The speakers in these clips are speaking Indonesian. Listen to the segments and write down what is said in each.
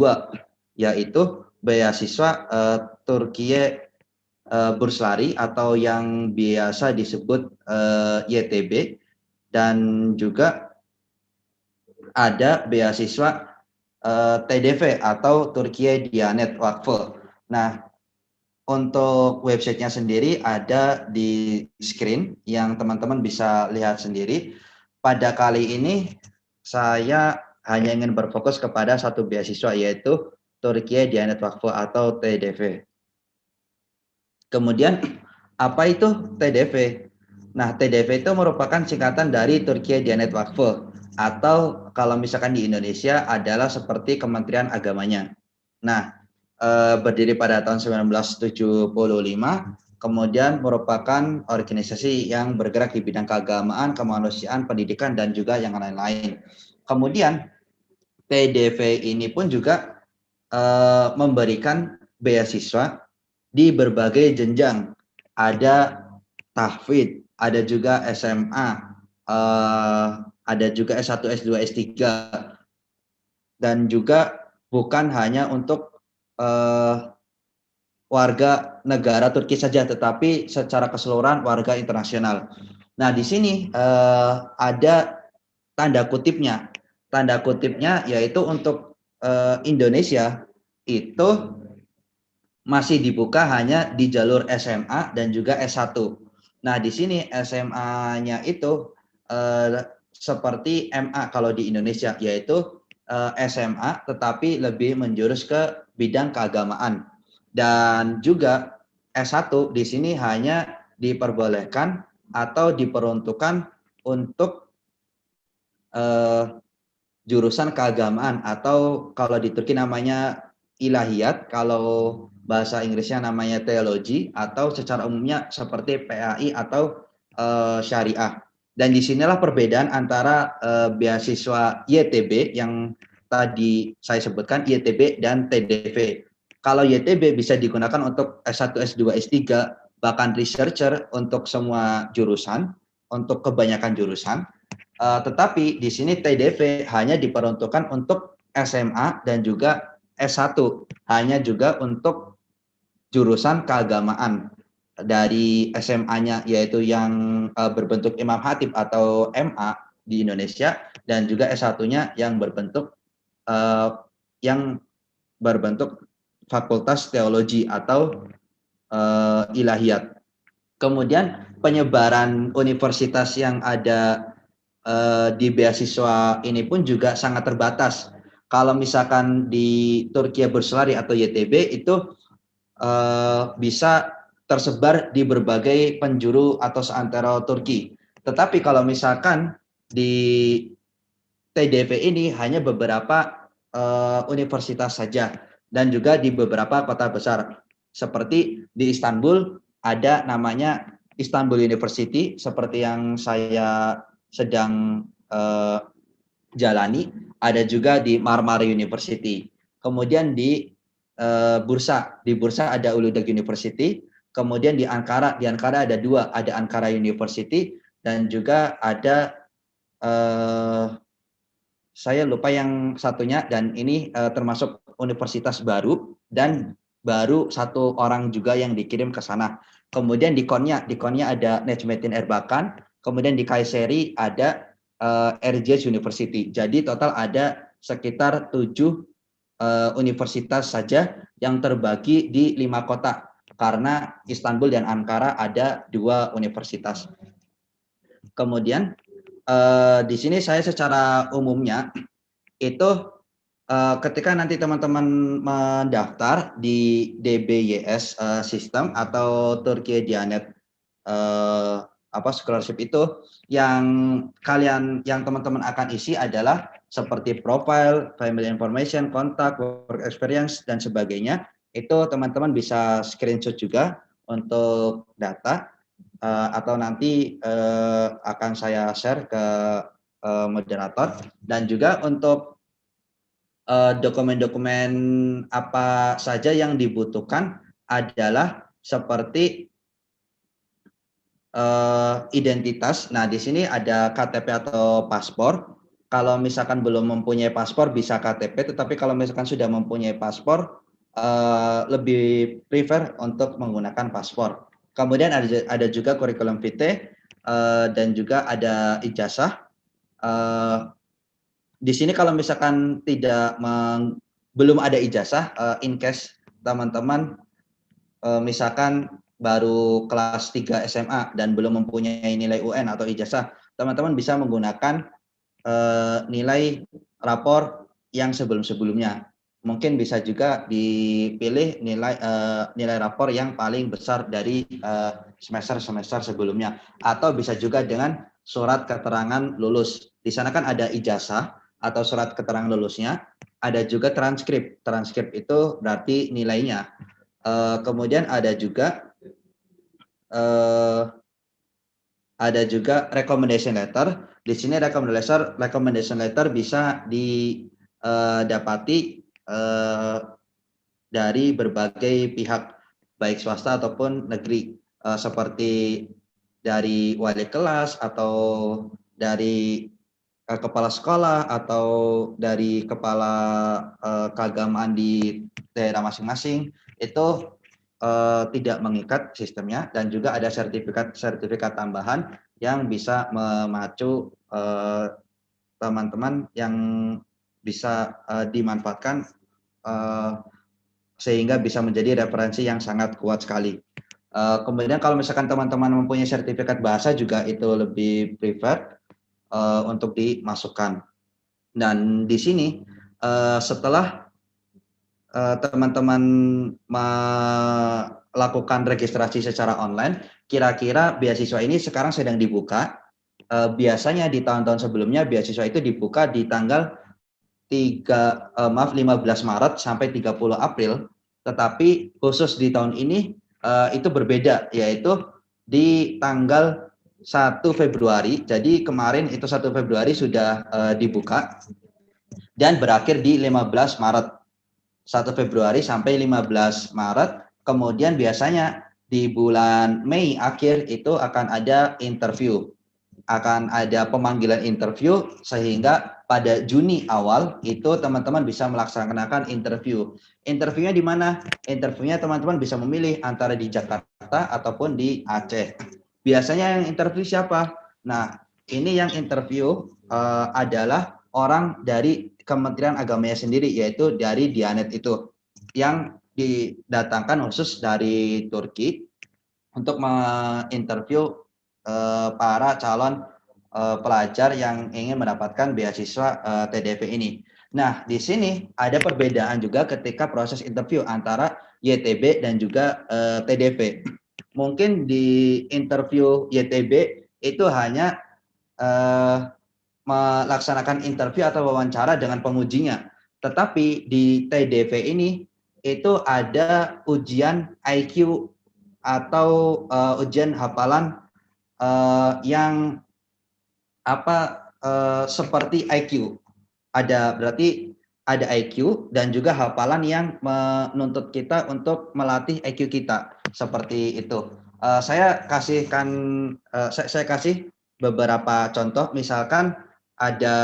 dua, yaitu beasiswa Turkiye Burslari atau yang biasa disebut YTB, dan juga ada beasiswa TDV atau Turkiye Diyanet Vakfı. Nah, untuk websitenya sendiri ada di screen yang teman-teman bisa lihat sendiri. Pada kali ini saya hanya ingin berfokus kepada satu beasiswa, yaitu Turkiye Diyanet Vakfı atau TDV. Kemudian apa itu TDV? Nah, TDV itu merupakan singkatan dari Turkiye Diyanet Vakfı, atau kalau misalkan di Indonesia adalah seperti Kementerian Agamanya. Nah, berdiri pada tahun 1975, kemudian merupakan organisasi yang bergerak di bidang keagamaan, kemanusiaan, pendidikan, dan juga yang lain-lain. Kemudian TDV ini pun juga memberikan beasiswa di berbagai jenjang. Ada tahfidz, ada juga SMA, ada juga S1, S2, S3, dan juga bukan hanya untuk warga negara Turki saja, tetapi secara keseluruhan warga internasional. Nah, di sini ada tanda kutipnya. Tanda kutipnya yaitu untuk Indonesia itu masih dibuka hanya di jalur SMA dan juga S1. Nah, di sini SMA-nya itu seperti MA kalau di Indonesia, yaitu SMA tetapi lebih menjurus ke bidang keagamaan. Dan juga S1 di sini hanya diperbolehkan atau diperuntukkan untuk jurusan keagamaan, atau kalau di Turki namanya ilahiyat, kalau bahasa Inggrisnya namanya teologi, atau secara umumnya seperti PAI atau syariah. Dan disinilah perbedaan antara beasiswa YTB yang tadi saya sebutkan, YTB dan TDV. Kalau YTB bisa digunakan untuk S1, S2, S3, bahkan researcher untuk semua jurusan, untuk kebanyakan jurusan. Tetapi di sini TDV hanya diperuntukkan untuk SMA dan juga S1, hanya juga untuk jurusan keagamaan. Dari SMA-nya yaitu yang berbentuk Imam Khatib atau MA di Indonesia, dan juga S1-nya yang berbentuk Fakultas Teologi atau Ilahiyat. Kemudian penyebaran universitas yang ada di beasiswa ini pun juga sangat terbatas. Kalau misalkan di Turkiye Burslari atau YTB itu bisa tersebar di berbagai penjuru atau seantero Turki. Tetapi kalau misalkan di TDV ini hanya beberapa universitas saja, dan juga di beberapa kota besar. Seperti di Istanbul ada namanya Istanbul University, seperti yang saya sedang jalani. Ada juga di Marmara University. Kemudian di Bursa ada Uludağ University. Kemudian di Ankara ada dua, ada Ankara University, dan juga ada saya lupa yang satunya, dan ini termasuk universitas baru, dan baru satu orang juga yang dikirim ke sana. Kemudian di Konya ada Necmettin Erbakan, kemudian di Kayseri ada Erciyes University. Jadi total ada sekitar 7 universitas saja yang terbagi di 5 kota, karena Istanbul dan Ankara ada 2 universitas. Kemudian di sini saya secara umumnya itu ketika nanti teman-teman mendaftar di DBYS sistem atau Turkiye Diyanet scholarship, itu yang teman-teman akan isi adalah seperti profile, family information, kontak, work experience, dan sebagainya. Itu teman-teman bisa screenshot juga untuk data, atau nanti akan saya share ke moderator. Dan juga untuk dokumen-dokumen apa saja yang dibutuhkan adalah seperti identitas. Nah, di sini ada KTP atau paspor, kalau misalkan belum mempunyai paspor bisa KTP, tetapi kalau misalkan sudah mempunyai paspor lebih prefer untuk menggunakan paspor. Kemudian ada juga kurikulum vitae dan juga ada ijazah. Di sini kalau misalkan belum ada ijazah, in case teman-teman misalkan baru kelas 3 SMA dan belum mempunyai nilai UN atau ijazah, teman-teman bisa menggunakan nilai rapor yang sebelum-sebelumnya. Mungkin bisa juga dipilih nilai rapor yang paling besar dari semester-semester sebelumnya, atau bisa juga dengan surat keterangan lulus. Di sana kan ada ijazah atau surat keterangan lulusnya, ada juga transkrip. Transkrip itu berarti nilainya. Kemudian ada juga recommendation letter. Di sini recommendation letter bisa didapati dari berbagai pihak, baik swasta ataupun negeri, seperti dari wali kelas atau dari kepala sekolah atau dari kepala keagamaan di daerah masing-masing. Itu tidak mengikat sistemnya, dan juga ada sertifikat tambahan yang bisa memacu teman-teman yang bisa dimanfaatkan sehingga bisa menjadi referensi yang sangat kuat sekali. Kemudian kalau misalkan teman-teman mempunyai sertifikat bahasa juga itu lebih prefer untuk dimasukkan. Dan di sini setelah teman-teman melakukan registrasi secara online, kira-kira beasiswa ini sekarang sedang dibuka. Biasanya di tahun-tahun sebelumnya beasiswa itu dibuka di tanggal 15 Maret sampai 30 April, tetapi khusus di tahun ini itu berbeda, yaitu di tanggal 1 Februari. Jadi kemarin itu 1 Februari sudah dibuka dan berakhir di 15 Maret. 1 Februari sampai 15 Maret, kemudian biasanya di bulan Mei akhir itu akan ada interview. Akan ada pemanggilan interview, sehingga pada Juni awal itu teman-teman bisa melaksanakan interview. Interviewnya di mana? Interviewnya teman-teman bisa memilih antara di Jakarta ataupun di Aceh. Biasanya yang interview siapa? Nah, ini yang interview adalah orang dari Kementerian Agamanya sendiri, yaitu dari Diyanet itu, yang didatangkan khusus dari Turki untuk menginterview para calon pelajar yang ingin mendapatkan beasiswa TDP ini. Nah, di sini ada perbedaan juga ketika proses interview antara YTB dan juga TDP. Mungkin di interview YTB itu hanya melaksanakan interview atau wawancara dengan pengujinya. Tetapi di TDP ini itu ada ujian IQ atau ujian hafalan yang seperti IQ. Berarti ada IQ dan juga hafalan yang menuntut kita untuk melatih IQ kita, seperti itu. Saya kasih beberapa contoh. Misalkan ada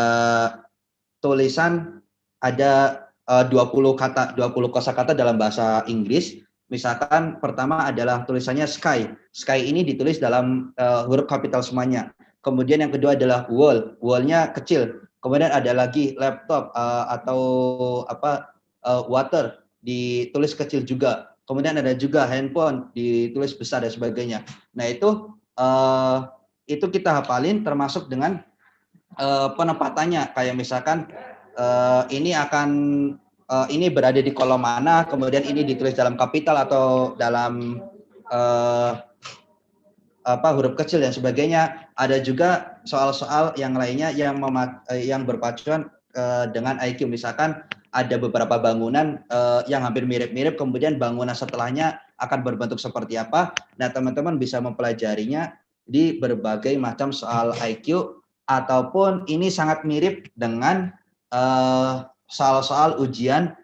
tulisan, ada 20 kosakata dalam bahasa Inggris. Misalkan pertama adalah tulisannya sky. Sky ini ditulis dalam huruf kapital semuanya. Kemudian yang kedua adalah wall. Wall-nya kecil. Kemudian ada lagi laptop atau water, ditulis kecil juga. Kemudian ada juga handphone, ditulis besar dan sebagainya. Nah, itu kita hafalin, termasuk dengan penempatannya. Kayak misalkan ini berada di kolom mana, kemudian ini ditulis dalam kapital atau dalam huruf kecil dan sebagainya. Ada juga soal-soal yang lainnya yang berpacuan dengan IQ. Misalkan ada beberapa bangunan yang hampir mirip-mirip, kemudian bangunan setelahnya akan berbentuk seperti apa. Nah, teman-teman bisa mempelajarinya di berbagai macam soal IQ, ataupun ini sangat mirip dengan soal-soal ujian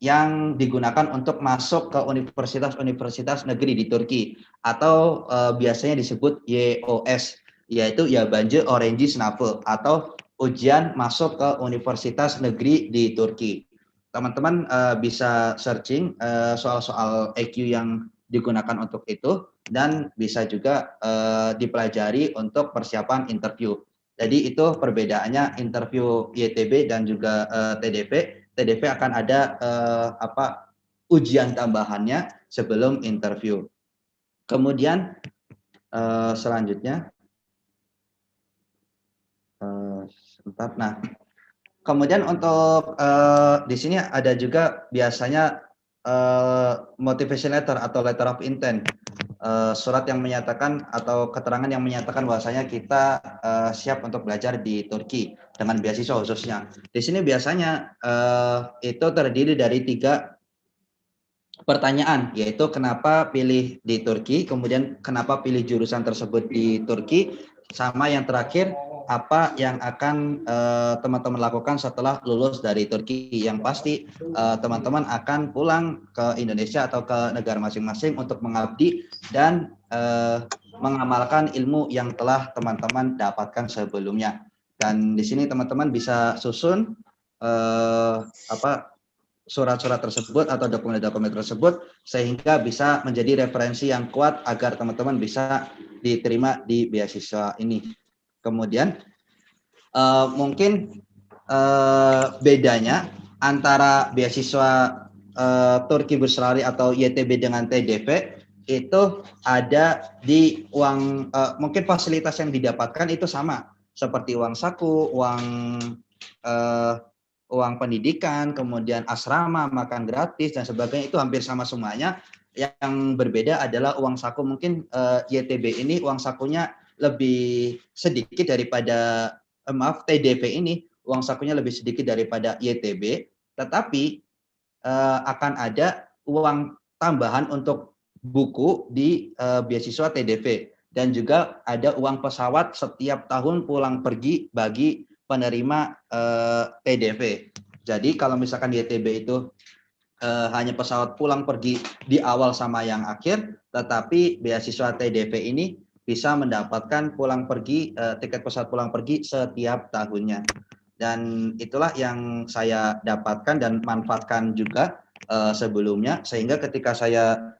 yang digunakan untuk masuk ke universitas-universitas negeri di Turki, atau biasanya disebut YOS, yaitu Yabancı Öğrenci Sınavı, atau ujian masuk ke universitas negeri di Turki. Teman-teman bisa searching soal-soal EQ yang digunakan untuk itu, dan bisa juga dipelajari untuk persiapan interview. Jadi itu perbedaannya interview YTB dan juga TDP. TDP akan ada ujian tambahannya sebelum interview. Kemudian selanjutnya, sebentar. Nah, kemudian untuk di sini ada juga biasanya motivation letter atau letter of intent, surat yang menyatakan atau keterangan yang menyatakan bahwasanya kita siap untuk belajar di Turki dengan beasiswa khususnya. Di sini biasanya itu terdiri dari 3 pertanyaan, yaitu kenapa pilih di Turki, kemudian kenapa pilih jurusan tersebut di Turki, sama yang terakhir apa yang akan teman-teman lakukan setelah lulus dari Turki. Yang pasti teman-teman akan pulang ke Indonesia atau ke negara masing-masing untuk mengabdi dan mengamalkan ilmu yang telah teman-teman dapatkan sebelumnya. Dan di sini teman-teman bisa susun surat-surat tersebut atau dokumen-dokumen tersebut sehingga bisa menjadi referensi yang kuat agar teman-teman bisa diterima di beasiswa ini. Kemudian mungkin bedanya antara beasiswa Turki Bursary atau YTB dengan TDP itu ada di uang, mungkin fasilitas yang didapatkan itu sama seperti uang saku, uang pendidikan, kemudian asrama, makan gratis dan sebagainya, itu hampir sama semuanya. Yang berbeda adalah uang saku. Mungkin YTB ini uang sakunya lebih sedikit daripada TDP ini uang sakunya lebih sedikit daripada YTB, tetapi akan ada uang tambahan untuk buku di beasiswa TDP, dan juga ada uang pesawat setiap tahun pulang pergi bagi penerima TDP. Jadi kalau misalkan YTB itu hanya pesawat pulang pergi di awal sama yang akhir, tetapi beasiswa TDP ini bisa mendapatkan pulang pergi, tiket pesawat pulang pergi setiap tahunnya. Dan itulah yang saya dapatkan dan manfaatkan juga sebelumnya, sehingga ketika saya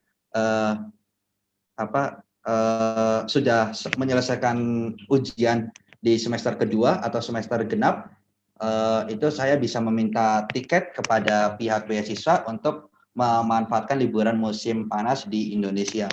sudah menyelesaikan ujian di semester kedua atau semester genap, itu saya bisa meminta tiket kepada pihak beasiswa untuk memanfaatkan liburan musim panas di Indonesia.